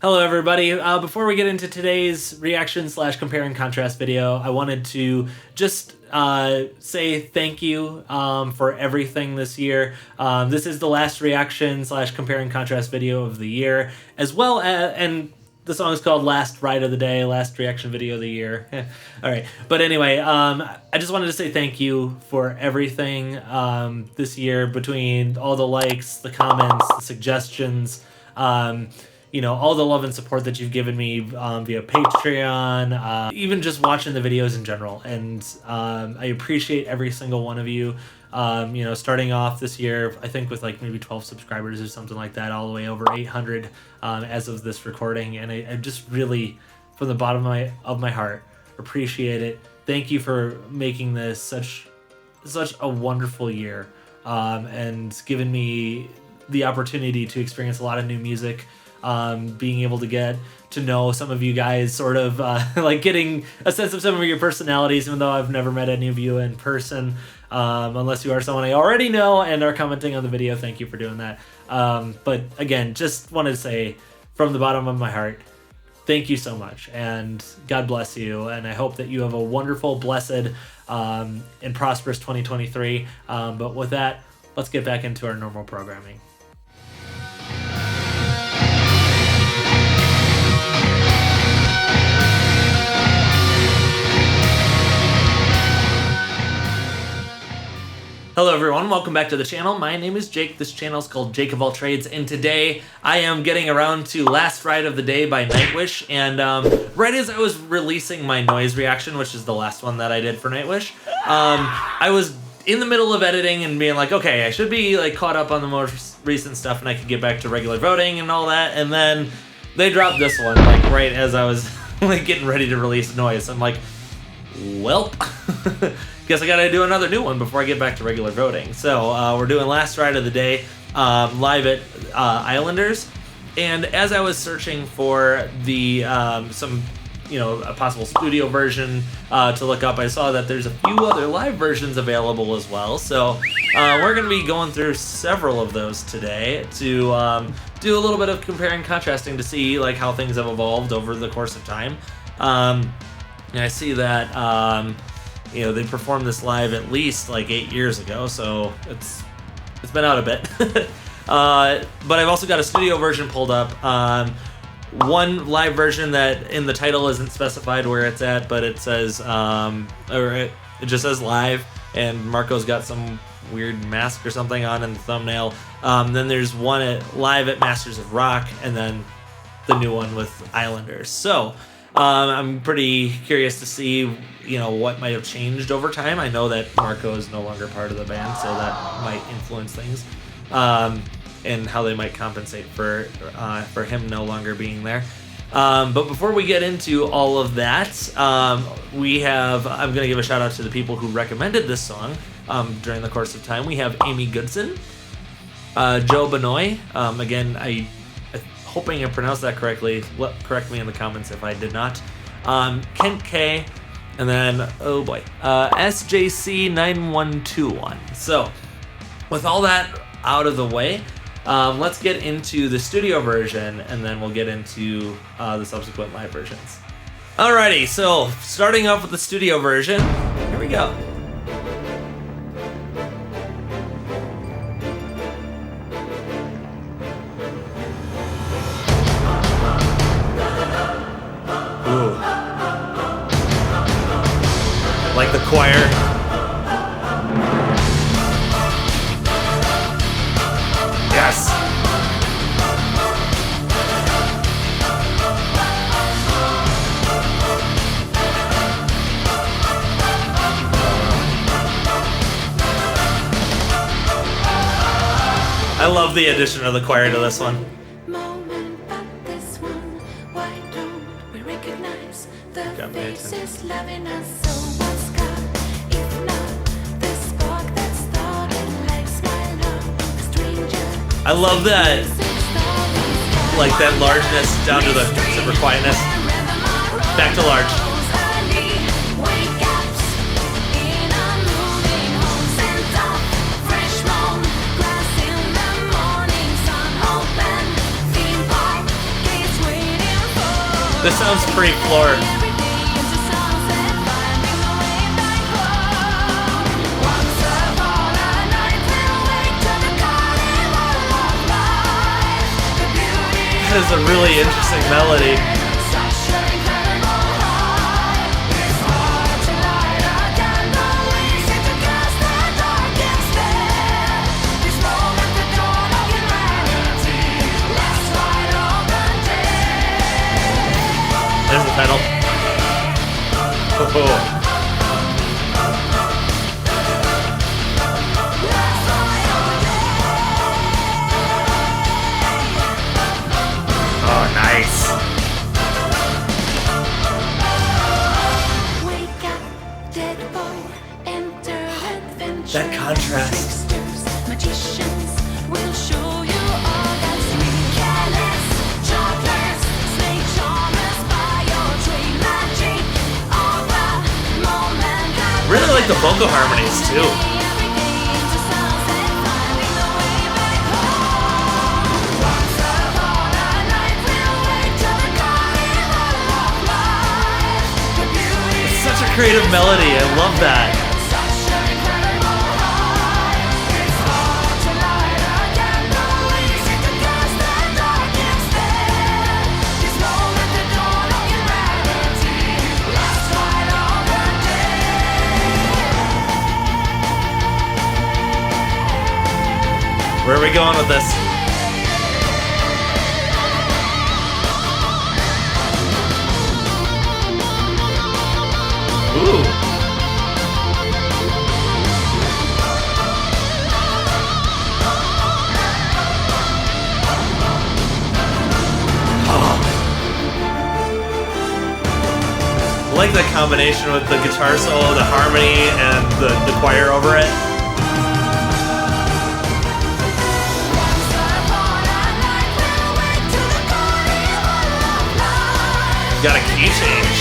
Hello everybody. Before we get into today's reaction / compare and contrast video, I wanted to just say thank you for everything this year. This is the last reaction / compare and contrast video of the year, as well as, and the song is called Last Ride of the Day, Last Reaction Video of the Year. All right. But anyway, I just wanted to say thank you for everything this year, between all the likes, the comments, the suggestions, you know, all the love and support that you've given me via Patreon, even just watching the videos in general. And I appreciate every single one of you. You know, starting off this year, I think with like maybe 12 subscribers or something like that, all the way over 800 as of this recording. And I just really, from the bottom of my heart, appreciate it. Thank you for making this such a wonderful year, and giving me the opportunity to experience a lot of new music. Being able to get to know some of you guys, sort of like getting a sense of some of your personalities, even though I've never met any of you in person, unless you are someone I already know and are commenting on the video. Thank you for doing that. But again, just wanted to say from the bottom of my heart, thank you so much, and God bless you, and I hope that you have a wonderful, blessed, and prosperous 2023. But with that, let's get back into our normal programming. Hello everyone, welcome back to the channel. My name is Jake. This channel is called Jake of All Trades, and today I am getting around to Last Ride of the Day by Nightwish. And right as I was releasing my noise reaction, which is the last one that I did for Nightwish, I was in the middle of editing and being like, okay, I should be like caught up on the most recent stuff and I could get back to regular voting and all that. And then they dropped this one like right as I was like getting ready to release noise. I'm like, welp. Guess I gotta do another new one before I get back to regular voting. So we're doing Last Ride of the Day live at Islanders. And as I was searching for the some, you know, a possible studio version to look up, I saw that there's a few other live versions available as well. So we're gonna be going through several of those today to do a little bit of comparing and contrasting to see like how things have evolved over the course of time. And I see that you know, they performed this live at least like 8 years ago, so it's been out a bit. But I've also got a studio version pulled up. One live version that in the title isn't specified where it's at, but it says, or it just says live, and Marco's got some weird mask or something on in the thumbnail. Then there's one live at Masters of Rock, and then the new one with Islanders. So I'm pretty curious to see, you know, what might have changed over time. I know that Marco is no longer part of the band, so that might influence things, and how they might compensate for him no longer being there. But before we get into all of that, I'm going to give a shout out to the people who recommended this song during the course of time. We have Amy Goodson, Joe Benoit, again, I'm hoping I pronounced that correctly. Correct me in the comments if I did not. Kent K, and then, oh boy, SJC9121. So, with all that out of the way, let's get into the studio version, and then we'll get into the subsequent live versions. Alrighty, so starting off with the studio version, here we go. Like the choir. Yes. I love the addition of the choir to this one. Got me loving us so what's God? If not, the spark that started likes my love, a stranger. I love that, like that largeness down to the super quietness. Back to large. Fresh moon, grass in the morning, sun open, theme park, gates waiting. This sounds pretty floored. That is a really interesting melody. There's the pedal. Oh. That contrast. Magicians will show you all that's careless, jobless, snake charmers by your tree magic. All the moment. Really like the vocal harmonies too. It's such a creative melody. I love that. Where are we going with this? Ooh. Oh. I like the combination with the guitar solo, the harmony, and the choir over it. Got a key change.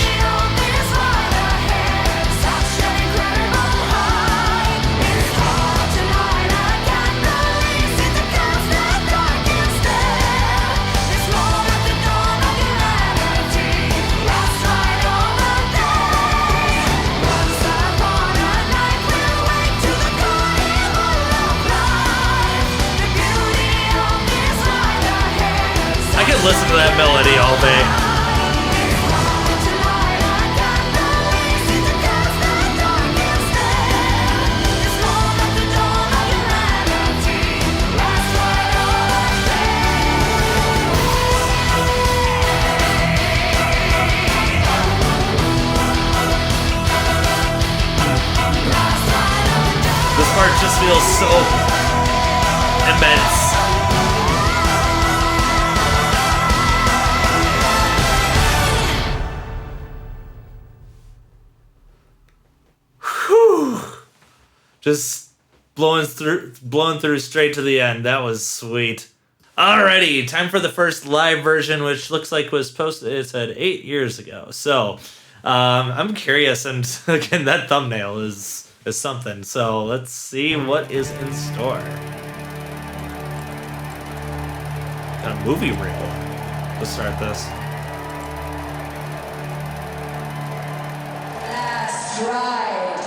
I could listen to that melody all day. This part just feels so immense. Whew. Just blowing through straight to the end. That was sweet. Alrighty, time for the first live version, which looks like was posted, it said 8 years ago. So, I'm curious, and again, that thumbnail is something. So let's see what is in store. Got a movie reel to start this. Last ride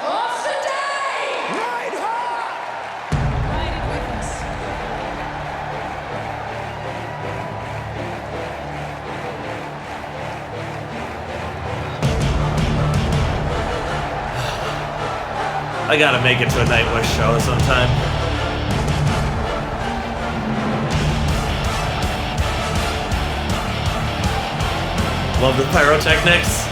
of the day! Ride hard! Ride it with us. I gotta make it to a Nightwish show sometime. Love the pyrotechnics.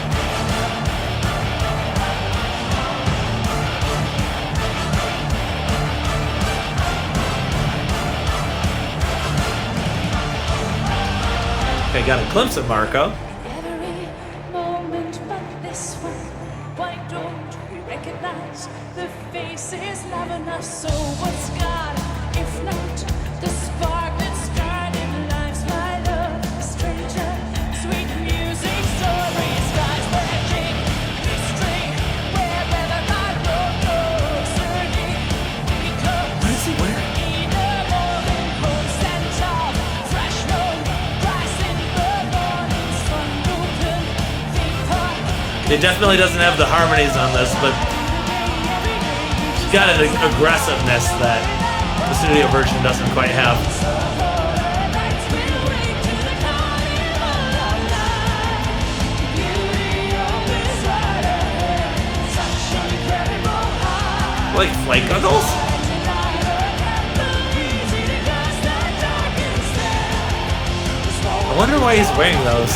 Okay, got a glimpse of Marco. Every moment but this one, why don't we recognize the faces loving us? So what's God, if not the spark that started life's my love? A stranger, sweet music, stories, skies, magic, mystery, wherever my road goes, journey, we come. What is he wearing? In the morning, close and tall, fresh road, rise in the morning. It definitely doesn't have the harmonies on this, but it's got an aggressiveness that the studio version doesn't quite have. Like flight goggles? I wonder why he's wearing those.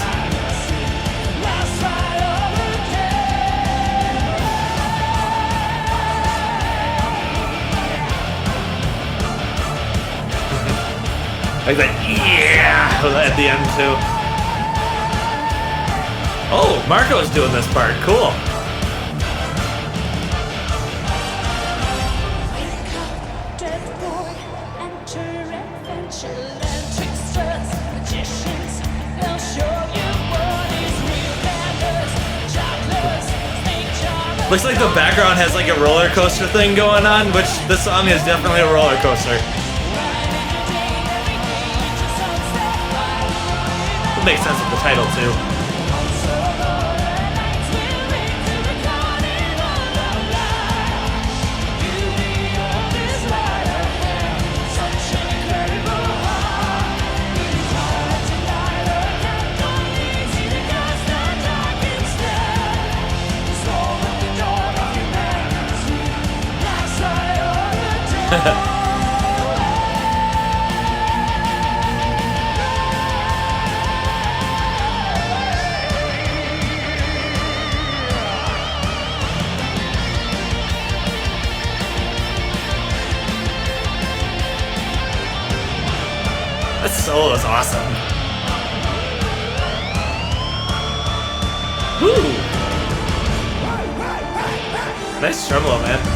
Like that, yeah, at the end too. Oh, Marco's doing this part, cool. Looks like the background has like a roller coaster thing going on, which this song is definitely a roller coaster. It makes sense with the title too. That solo is awesome. Woo! Nice tremolo, man.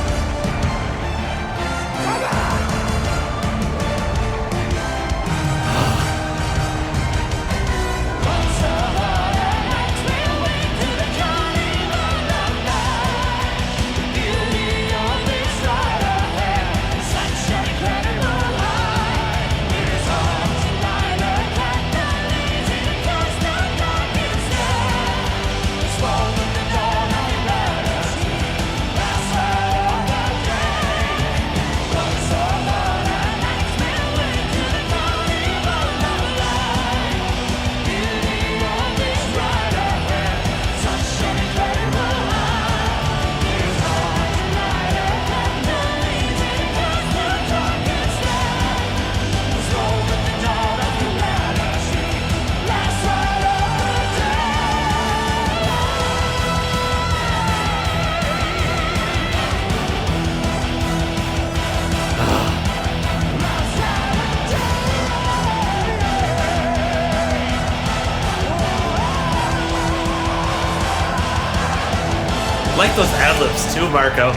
I like those ad-libs too, Marco.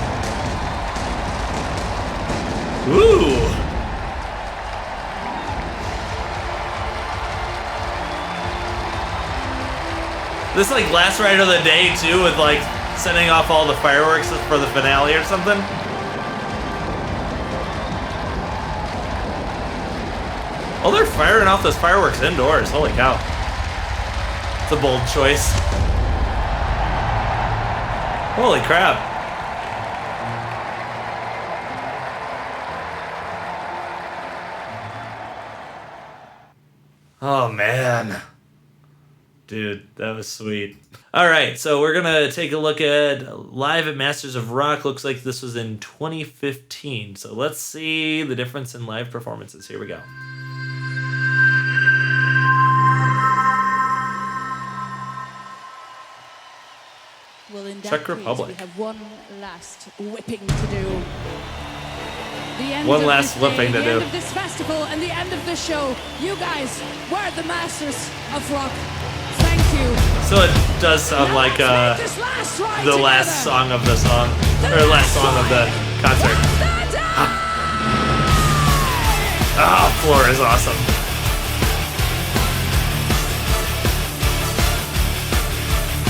Ooh. This like last ride of the day too, with like sending off all the fireworks for the finale or something. Oh, they're firing off those fireworks indoors. Holy cow. It's a bold choice. Holy crap. Oh, man. Dude, that was sweet. All right, so we're going to take a look at Live at Masters of Rock. Looks like this was in 2015. So let's see the difference in live performances. Here we go. Well, in Czech that Republic. case, we have one last whipping to do. The end One of last this whipping day, to the do. end of this festival and the end of this show. You guys were the masters of rock. Thank you. So it does sound Now like let's make this last ride the last together. song of the song, or last song of the concert. Ah, floor is awesome.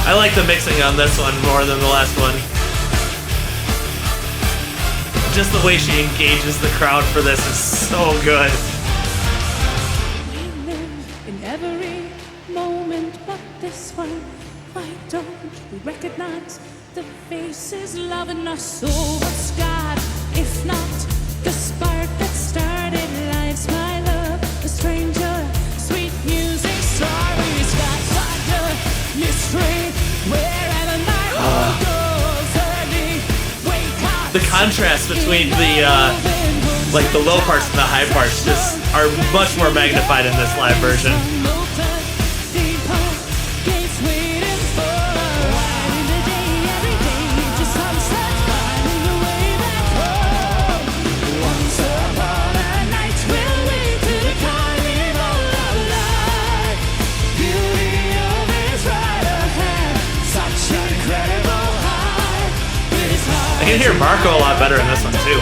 I like the mixing on this one more than the last one. Just the way she engages the crowd for this is so good. We live in every moment but this one. Why don't we recognize the faces loving us? So what's God, if not the spark that started life's my love, a stranger, sweet music, sorry, sky, thunder, mystery, wherever my heart goes, early, wake up. The contrast between the like the low parts and the high parts just are much more magnified in this live version. I can hear Marco a lot better in this one too.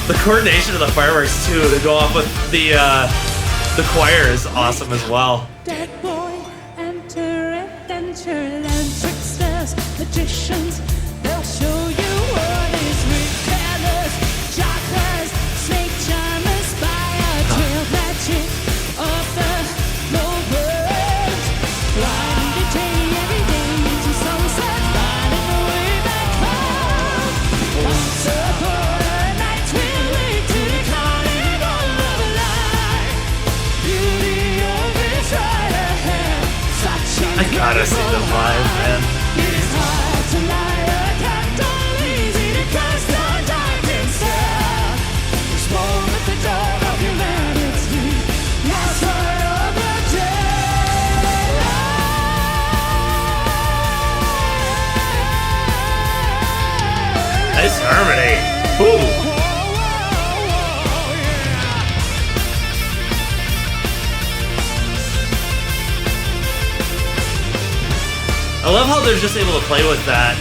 The coordination of the fireworks too, to go off with the choir is awesome as well. Dead boy, enter adventure, land tricksters, magicians, they'll show you what is retailers, jocklers, snake charmers, by a trail magic of the low world. Riding the day every day into sunset, finding the way back home. Once upon a night we'll wait to the carnival of life. I gotta see them live, man. Nice harmony. Ooh. I love how they're just able to play with that.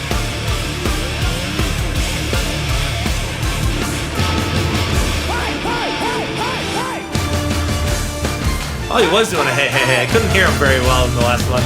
Oh, he was doing a hey, hey, hey. I couldn't hear him very well in the last one.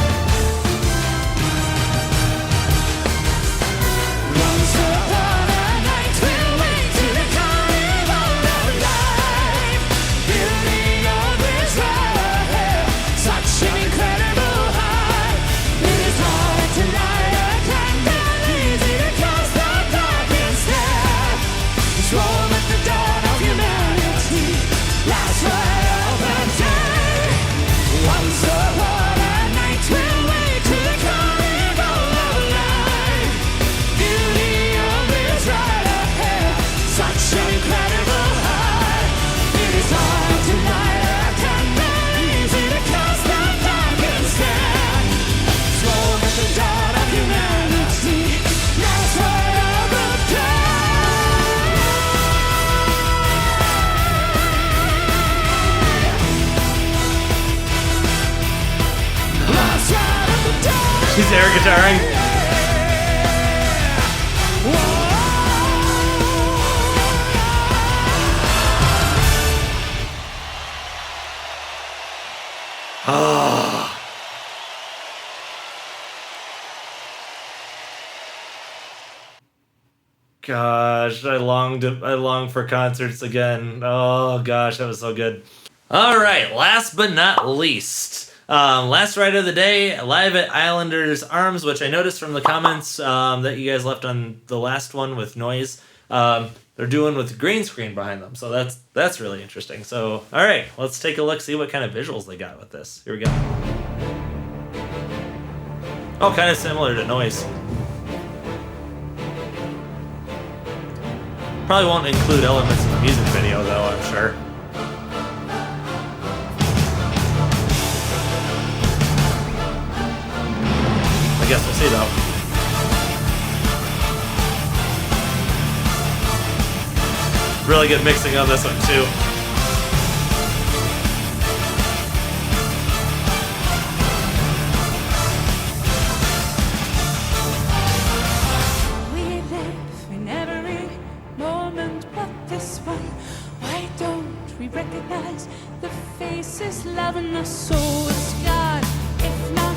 She's air guitaring. Oh. Gosh, I long for concerts again. Oh gosh, that was so good. All right, last but not least. Last ride of the day, live at Islanders Arms, which I noticed from the comments that you guys left on the last one with noise. They're doing with green screen behind them, so that's really interesting. So, all right, let's take a look, see what kind of visuals they got with this. Here we go. Oh, kind of similar to noise. Probably won't include elements in the music video, though, I'm sure. I guess we'll see though. Really good mixing on this one too. We live in every moment but this one. Why we recognize the faces loving us. So it's God, if not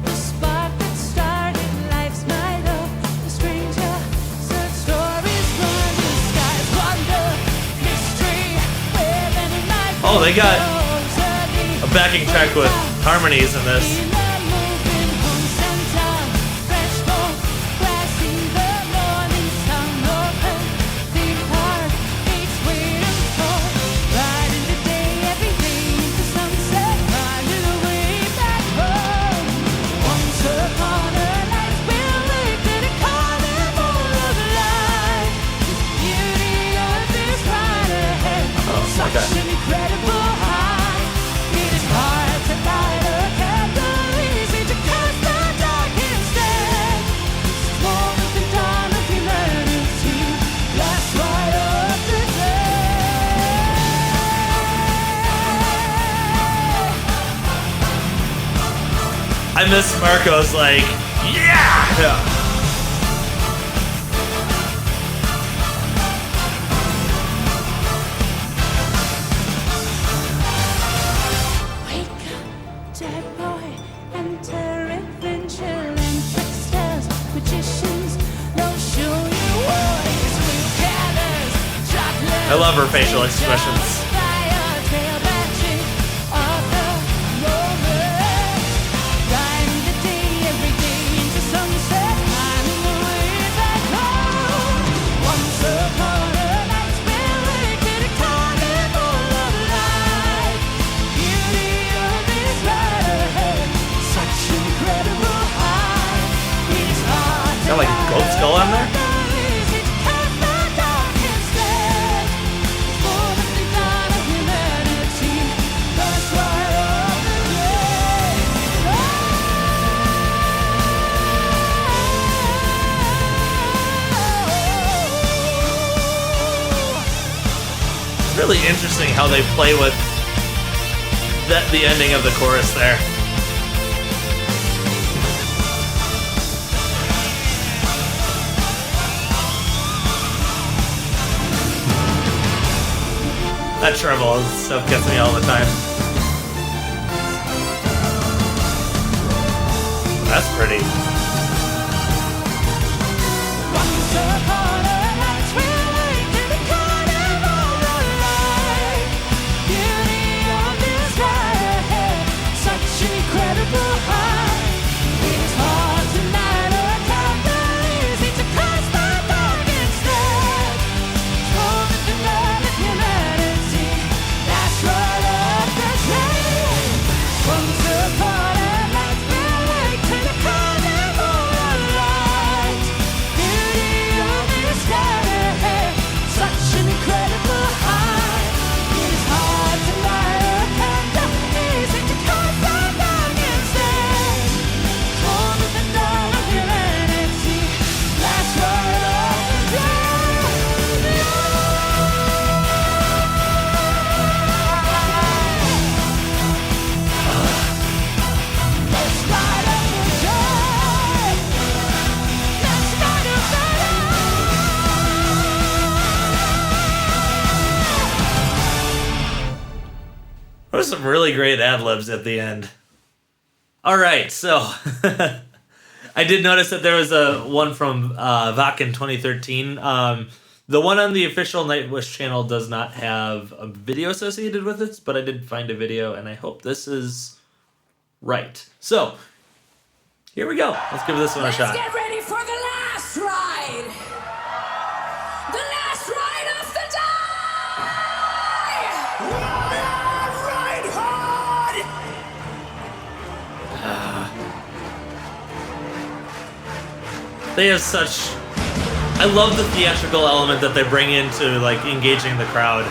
the spark that started life's night up. The stranger said stories run the skies, wonder, mystery, within a night. Oh, they got a backing track with harmonies in this. I miss Marco's like, yeah! Wake up, dead boy, enter adventure and tricksters, magicians, they'll show you warriors, real gathers, chocolate. I love her facial expressions. Got like a goat skull on there? It's really interesting how they play with the ending of the chorus there. That treble stuff gets me all the time. That's pretty. There was some really great ad-libs at the end. Alright, so I did notice that there was a one from Wacken 2013. The one on the official Nightwish channel does not have a video associated with it, but I did find a video, and I hope this is right. So, here we go. Let's give this one a shot. Let's get ready for the last ride! The last ride of the day! Ride hard! They have such... I love the theatrical element that they bring into, like, engaging the crowd.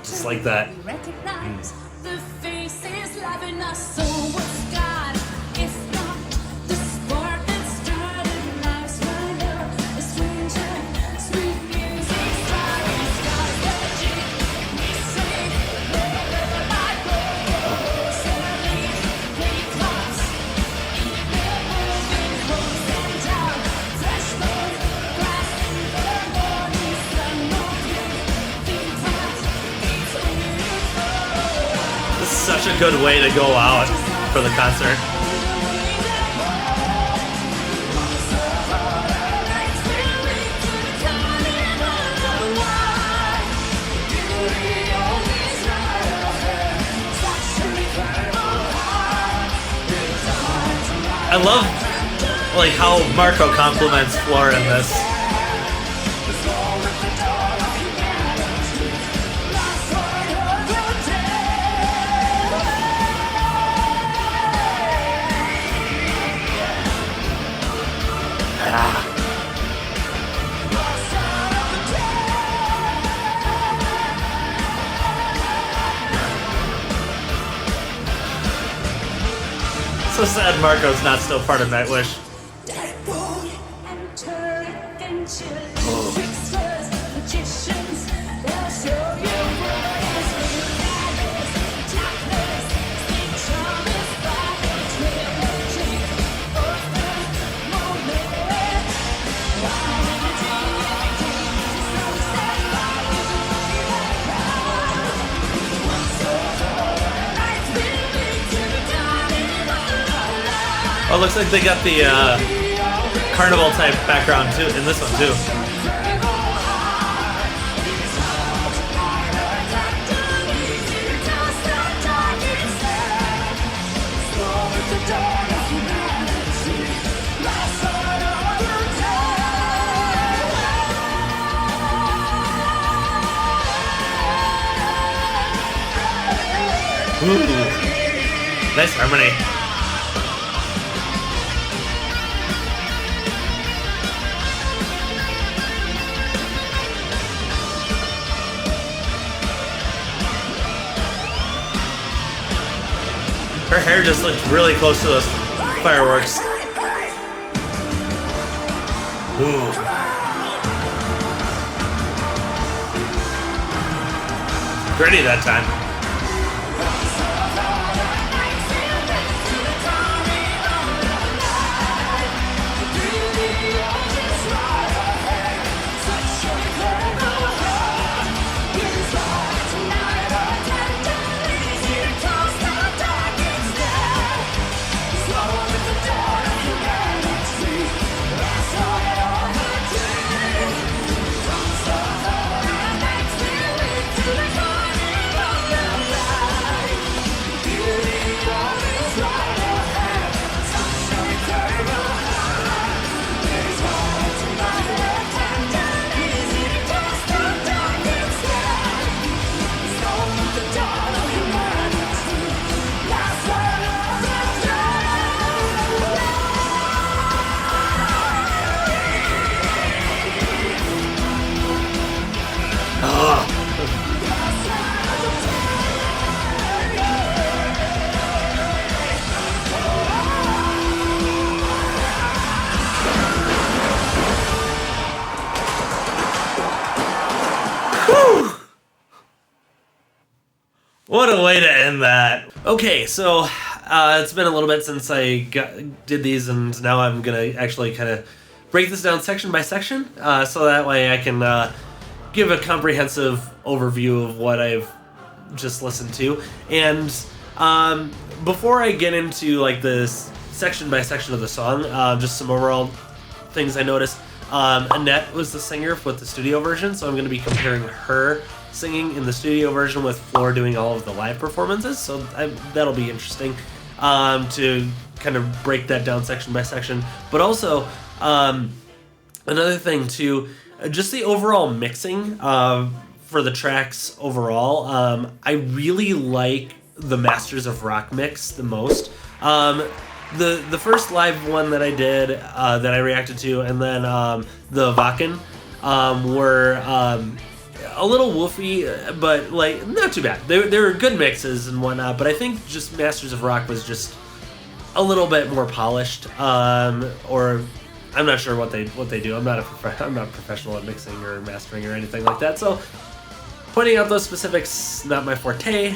Just like that. Recognize the face loving us, so what's God if not the spark that started life's fire? A stranger, sweet music, starting stars, magic. We say, wherever I go, suddenly play clocks, eat their moving close and down. Fresh blood, grass in the morning sun, no feet hot, between the This is such a good way to go out for the concert. I love like how Marco compliments Floor in this. So sad Marco's not still part of Nightwish. Oh, it looks like they got the carnival type background too in this one too. Ooh, nice harmony. Her hair just looked really close to those fireworks. Ooh. Pretty that time. What a way to end that. Okay, so it's been a little bit since I did these, and now I'm going to actually kind of break this down section by section, so that way I can give a comprehensive overview of what I've just listened to. And before I get into like this section by section of the song, just some overall things I noticed. Annette was the singer with the studio version, so I'm going to be comparing her singing in the studio version with Floor doing all of the live performances, so that'll be interesting to kind of break that down section by section. But also, another thing too, just the overall mixing for the tracks overall. I really like the Masters of Rock mix the most. The first live one that I did that I reacted to, and then the Wacken were a little woofy, but like not too bad. They were good mixes and whatnot, but I think just Masters of Rock was just a little bit more polished, or I'm not sure what they do. I'm not professional at mixing or mastering or anything like that, so pointing out those specifics not my forte.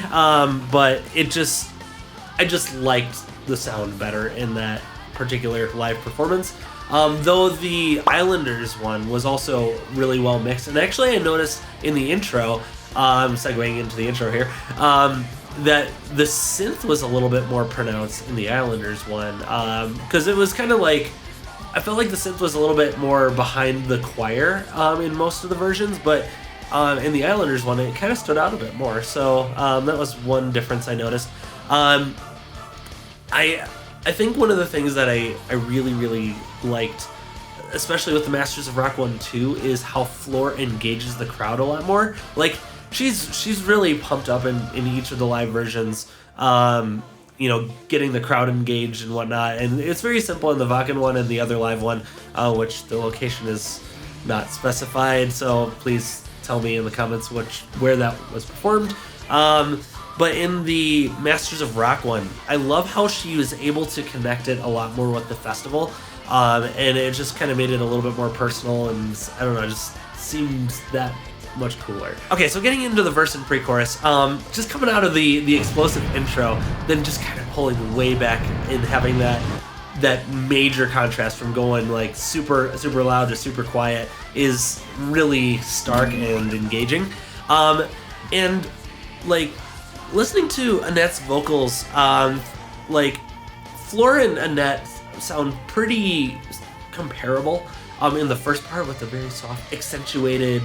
But I just liked the sound better in that particular live performance. Though the Islanders one was also really well mixed, and actually I noticed in the intro, segueing into the intro here, that the synth was a little bit more pronounced in the Islanders one, because it was kind of like, I felt like the synth was a little bit more behind the choir in most of the versions, but in the Islanders one it kind of stood out a bit more, so that was one difference I noticed. I think one of the things that I really, really liked, especially with the Masters of Rock 1 too, is how Floor engages the crowd a lot more. Like, she's really pumped up in each of the live versions, getting the crowd engaged and whatnot. And it's very simple in the Wacken one and the other live one, which the location is not specified, so please tell me in the comments where that was performed. But in the Masters of Rock one, I love how she was able to connect it a lot more with the festival, and it just kind of made it a little bit more personal, and I don't know, just seems that much cooler. Okay, so getting into the verse and pre-chorus, just coming out of the explosive intro, then just kind of pulling way back and having that major contrast from going like super loud to super quiet is really stark and engaging. And like, listening to Annette's vocals, like Floor and Annette sound pretty comparable in the first part with the very soft, accentuated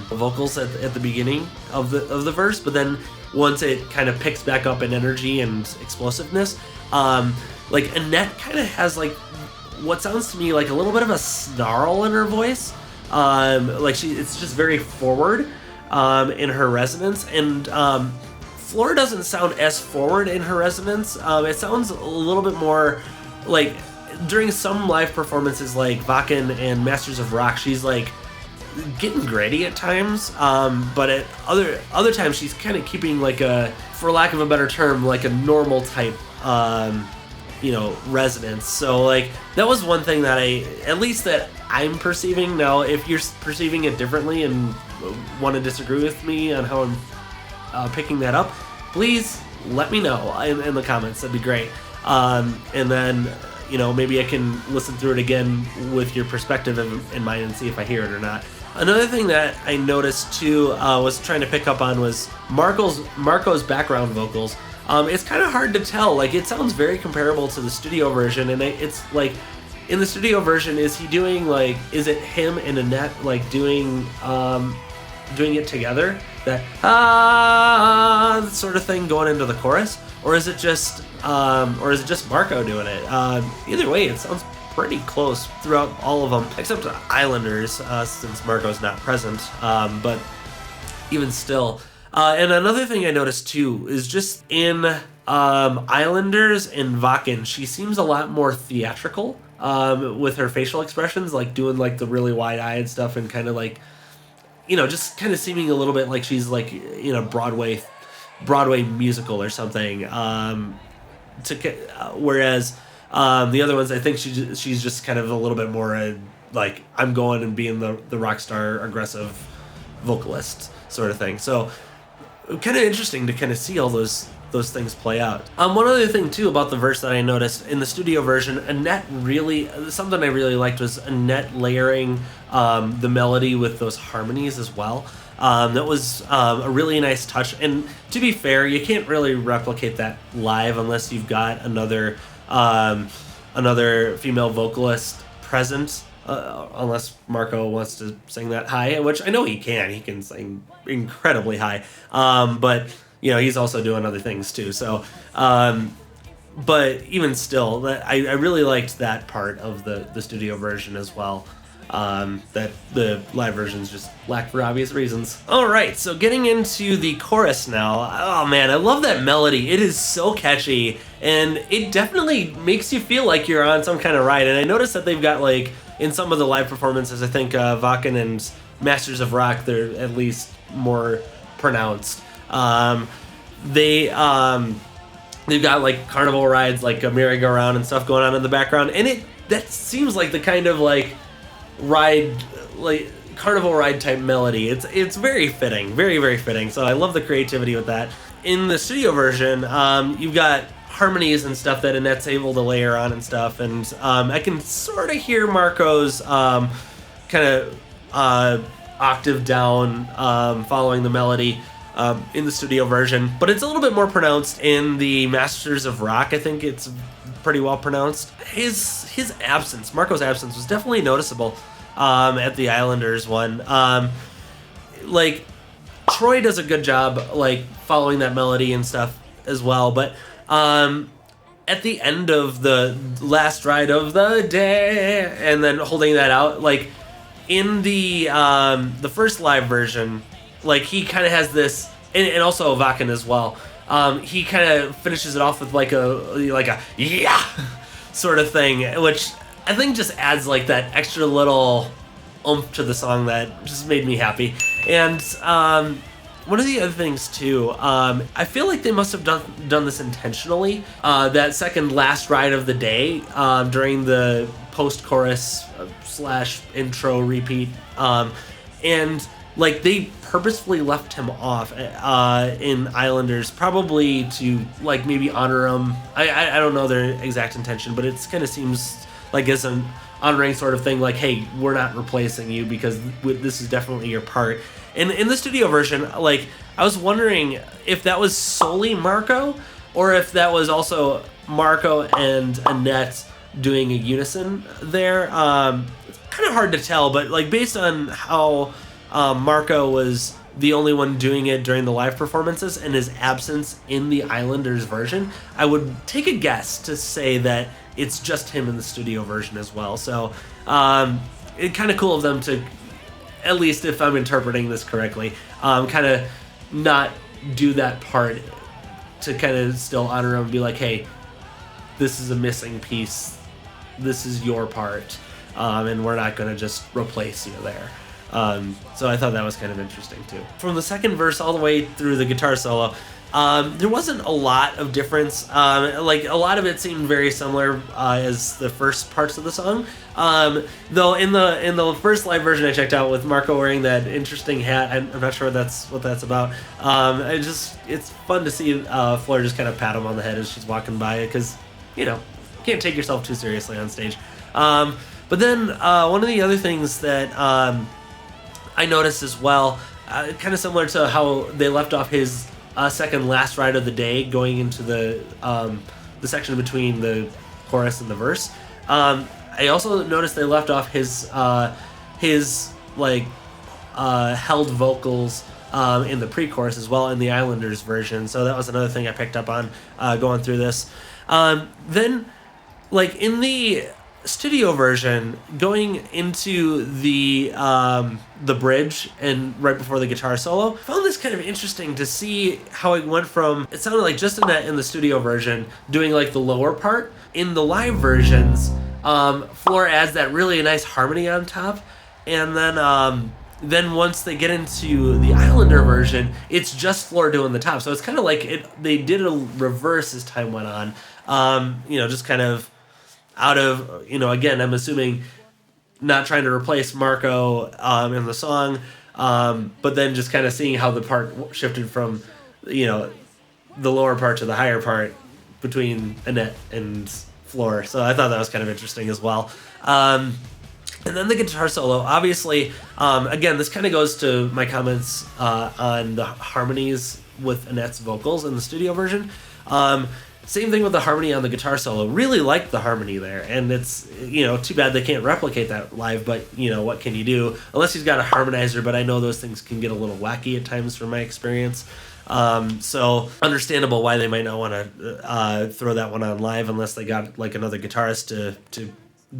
vocals at the beginning of the verse, but then once it kind of picks back up in energy and explosiveness, like Annette kind of has like what sounds to me like a little bit of a snarl in her voice. Like it's just very forward in her resonance, and Floor doesn't sound as forward in her resonance. It sounds a little bit more like during some live performances like Wacken and Masters of Rock, she's like getting gritty at times, but at other times she's kind of keeping like a, for lack of a better term, like a normal type resonance. So like that was one thing that at least that I'm perceiving. Now if you're perceiving it differently and want to disagree with me on how I'm picking that up, please let me know in the comments. That'd be great. And then maybe I can listen through it again with your perspective in mind and see if I hear it or not. Another thing that I noticed too, was trying to pick up on, was Marco's background vocals. It's kind of hard to tell. Like, it sounds very comparable to the studio version, and it's like, in the studio version, is it him and Annette like doing it together, that sort of thing going into the chorus, or is it just Marco doing it? Either way, it sounds pretty close throughout all of them, except Islanders, since Marco's not present. But even still, and another thing I noticed too is just in Islanders and Wacken, she seems a lot more theatrical with her facial expressions, like doing like the really wide-eyed stuff and kind of like, just kind of seeming a little bit like she's like in a Broadway musical or something. Whereas the other ones, I think she's just kind of a little bit more like, I'm going and being the rock star aggressive vocalist sort of thing. So kind of interesting to kind of see all those things play out. One other thing too about the verse that I noticed in the studio version, something I really liked was Annette layering the melody with those harmonies as well. That was a really nice touch, and to be fair, you can't really replicate that live unless you've got another female vocalist present, unless Marco wants to sing that high, which I know he can sing incredibly high, but he's also doing other things too, so but even still, I really liked that part of the studio version as well. That the live versions just lack for obvious reasons. Alright, so getting into the chorus now. Oh man, I love that melody. It is so catchy, and it definitely makes you feel like you're on some kind of ride. And I noticed that they've got, like, in some of the live performances, I think Wacken and Masters of Rock, they're at least more pronounced. They've got like carnival rides, like a merry-go-round and stuff going on in the background, and that seems like the kind of like ride, like carnival ride type melody. It's very fitting, very, very fitting. So I love the creativity with that. In the studio version, you've got harmonies and stuff that Annette's able to layer on and stuff, and I can sort of hear Marco's kind of octave down following the melody in the studio version, but it's a little bit more pronounced in the Masters of Rock. I think it's pretty well pronounced. His absence, Marco's absence, was definitely noticeable at the Islanders one. Like Troy does a good job like following that melody and stuff as well, but at the end of the last ride of the day and then holding that out, like in the first live version, like he kind of has this, and also Wacken as well, he kind of finishes it off with like a yeah sort of thing, which I think just adds like that extra little oomph to the song that just made me happy. And one of the other things too, I feel like they must have done this intentionally. That second last ride of the day during the post-chorus / intro repeat, and like they purposefully left him off in Islanders, probably to like maybe honor him. I don't know their exact intention, but it kind of seems like it's an honoring sort of thing, like, hey, we're not replacing you because this is definitely your part. And in the studio version, like, I was wondering if that was solely Marco or if that was also Marco and Annette doing a unison there. It's kind of hard to tell, but like based on how Marco was the only one doing it during the live performances and his absence in the Islanders version, I would take a guess to say that it's just him in the studio version as well. So it's kind of cool of them to, at least if I'm interpreting this correctly, kind of not do that part to kind of still honor him and be like, hey, this is a missing piece. This is your part. And we're not going to just replace you there. So I thought that was kind of interesting too. From the second verse all the way through the guitar solo, there wasn't a lot of difference. Like a lot of it seemed very similar as the first parts of the song. Though in the first live version I checked out with Marco wearing that interesting hat, I'm not sure what that's about. It's fun to see Fleur just kind of pat him on the head as she's walking by, because you can't take yourself too seriously on stage. But then one of the other things that I noticed as well, kind of similar to how they left off his second last ride of the day, going into the section between the chorus and the verse. I also noticed they left off his held vocals in the pre-chorus as well in the Islanders version. So that was another thing I picked up on going through this. Then, like in the studio version, going into the bridge and right before the guitar solo, I found this kind of interesting to see how it went from, it sounded like just in the studio version doing like the lower part. In the live versions, Fleur adds that really nice harmony on top, and then once they get into the Islander version, it's just Fleur doing the top. So it's kind of like they did a reverse as time went on. Just kind of out of, again, I'm assuming not trying to replace Marco in the song, but then just kind of seeing how the part shifted from, the lower part to the higher part between Annette and Fleur. So I thought that was kind of interesting as well. And then the guitar solo, obviously, again, this kind of goes to my comments on the harmonies with Annette's vocals in the studio version. Same thing with the harmony on the guitar solo. Really liked the harmony there, and it's, too bad they can't replicate that live, but, what can you do? Unless he's got a harmonizer, but I know those things can get a little wacky at times from my experience. So understandable why they might not want to throw that one on live unless they got, like, another guitarist to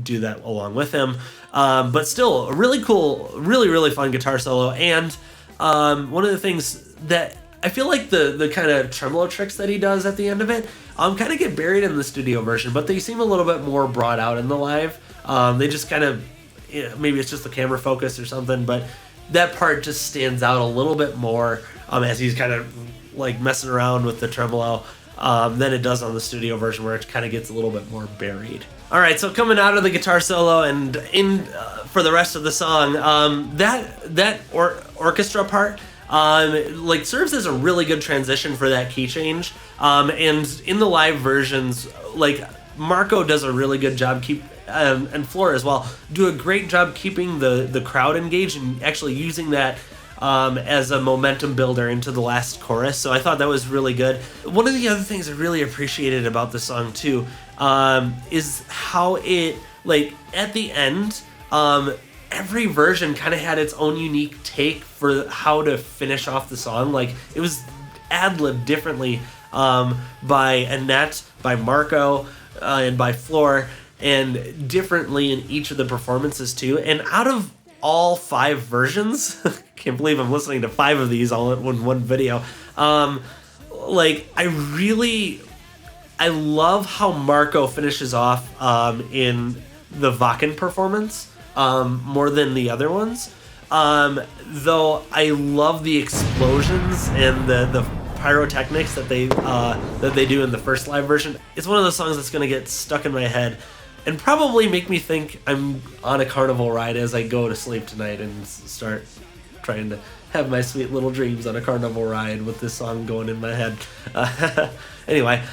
do that along with him. But still, a really cool, really, really fun guitar solo, and one of the things that I feel like the kind of tremolo tricks that he does at the end of it kind of get buried in the studio version, but they seem a little bit more brought out in the live. They just kind of, maybe it's just the camera focus or something, but that part just stands out a little bit more as he's kind of like messing around with the tremolo than it does on the studio version, where it kind of gets a little bit more buried. All right, so coming out of the guitar solo and in for the rest of the song, that orchestra part like serves as a really good transition for that key change. And in the live versions, like Marco does a really good job and Flora as well do a great job keeping the crowd engaged and actually using that as a momentum builder into the last chorus. So I thought that was really good. One of the other things I really appreciated about the song too is how it, like at the end, every version kind of had its own unique take for how to finish off the song. Like it was ad-libbed differently by Annette, by Marco, and by Floor, and differently in each of the performances too. And out of all 5 versions, can't believe I'm listening to 5 of these all in one video. Like I love how Marco finishes off in the Wacken performance more than the other ones. Though I love the explosions and the pyrotechnics that they do in the first live version. It's one of those songs that's gonna get stuck in my head and probably make me think I'm on a carnival ride as I go to sleep tonight and start trying to have my sweet little dreams on a carnival ride with this song going in my head. Anyway,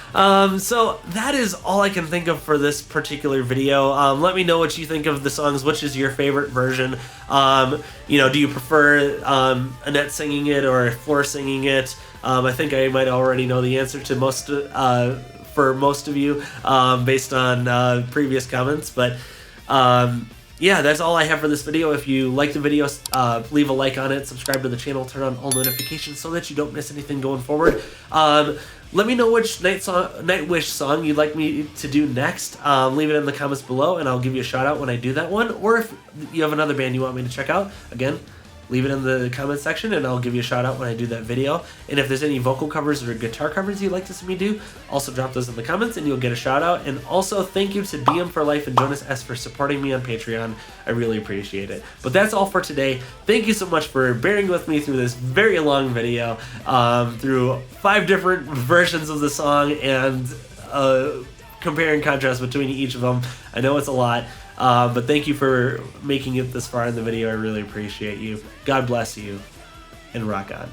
so that is all I can think of for this particular video. Let me know what you think of the songs. Which is your favorite version? You know, do you prefer Annette singing it or Floor singing it? I think I might already know the answer to most for most of you based on previous comments, but yeah, that's all I have for this video. If you like the video, leave a like on it, subscribe to the channel, turn on all notifications so that you don't miss anything going forward. Let me know which Nightwish song you'd like me to do next. Leave it in the comments below, and I'll give you a shout out when I do that one. Or if you have another band you want me to check out, again, leave it in the comment section, and I'll give you a shout out when I do that video. And if there's any vocal covers or guitar covers you'd like to see me do, also drop those in the comments and you'll get a shout out. And also thank you to BM for Life and Jonas S for supporting me on Patreon. I really appreciate it. But that's all for today. Thank you so much for bearing with me through this very long video, through 5 different versions of the song and compare and contrast between each of them. I know it's a lot. But thank you for making it this far in the video. I really appreciate you. God bless you, and rock on.